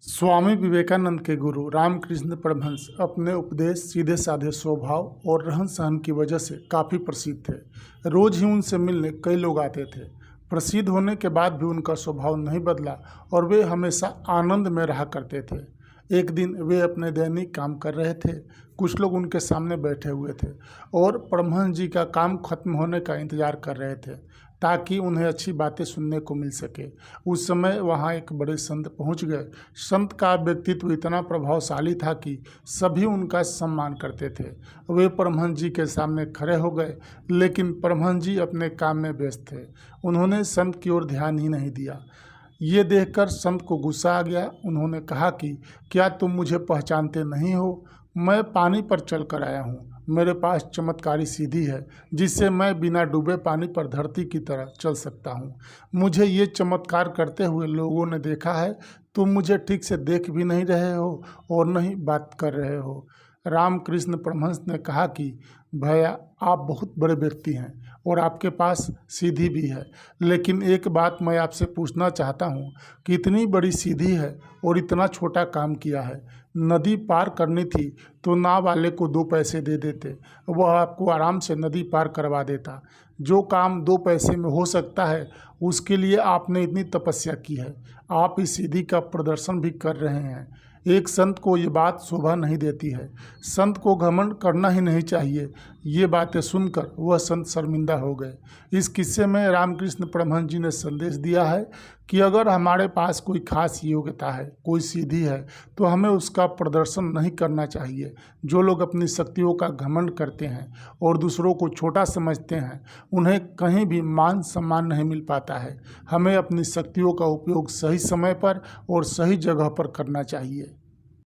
स्वामी विवेकानंद के गुरु रामकृष्ण परमहंस अपने उपदेश, सीधे साधे स्वभाव और रहन सहन की वजह से काफ़ी प्रसिद्ध थे। रोज ही उनसे मिलने कई लोग आते थे। प्रसिद्ध होने के बाद भी उनका स्वभाव नहीं बदला और वे हमेशा आनंद में रहा करते थे। एक दिन वे अपने दैनिक काम कर रहे थे। कुछ लोग उनके सामने बैठे हुए थे और परमहंस जी का काम खत्म होने का इंतजार कर रहे थे ताकि उन्हें अच्छी बातें सुनने को मिल सके। उस समय वहाँ एक बड़े संत पहुँच गए। संत का व्यक्तित्व इतना प्रभावशाली था कि सभी उनका सम्मान करते थे। वे परमहंस जी के सामने खड़े हो गए, लेकिन परमहंस जी अपने काम में व्यस्त थे। उन्होंने संत की ओर ध्यान ही नहीं दिया। ये देखकर संत को गुस्सा आ गया। उन्होंने कहा कि क्या तुम मुझे पहचानते नहीं हो? मैं पानी पर चल कर आया हूँ। मेरे पास चमत्कारी सीढ़ी है जिससे मैं बिना डूबे पानी पर धरती की तरह चल सकता हूँ। मुझे ये चमत्कार करते हुए लोगों ने देखा है। तुम मुझे ठीक से देख भी नहीं रहे हो और न ही बात कर रहे हो। रामकृष्ण परमहंस ने कहा कि भैया, आप बहुत बड़े व्यक्ति हैं और आपके पास सीढ़ी भी है, लेकिन एक बात मैं आपसे पूछना चाहता हूँ कि इतनी बड़ी सीढ़ी है और इतना छोटा काम किया है। नदी पार करनी थी तो नाव वाले को 2 पैसे दे देते, वह आपको आराम से नदी पार करवा देता। जो काम 2 पैसे में हो सकता है उसके लिए आपने इतनी तपस्या की है। आप इस सीढ़ी का प्रदर्शन भी कर रहे हैं। एक संत को ये बात शोभा नहीं देती है। संत को घमंड करना ही नहीं चाहिए। ये बातें सुनकर वह संत शर्मिंदा हो गए। इस किस्से में रामकृष्ण परमहंस जी ने संदेश दिया है कि अगर हमारे पास कोई खास योग्यता है, कोई सीढ़ी है, तो हमें उसका प्रदर्शन नहीं करना चाहिए। जो लोग अपनी शक्तियों का घमंड करते हैं और दूसरों को छोटा समझते हैं, उन्हें कहीं भी मान सम्मान नहीं मिल पाता है। हमें अपनी शक्तियों का उपयोग सही समय पर और सही जगह पर करना चाहिए।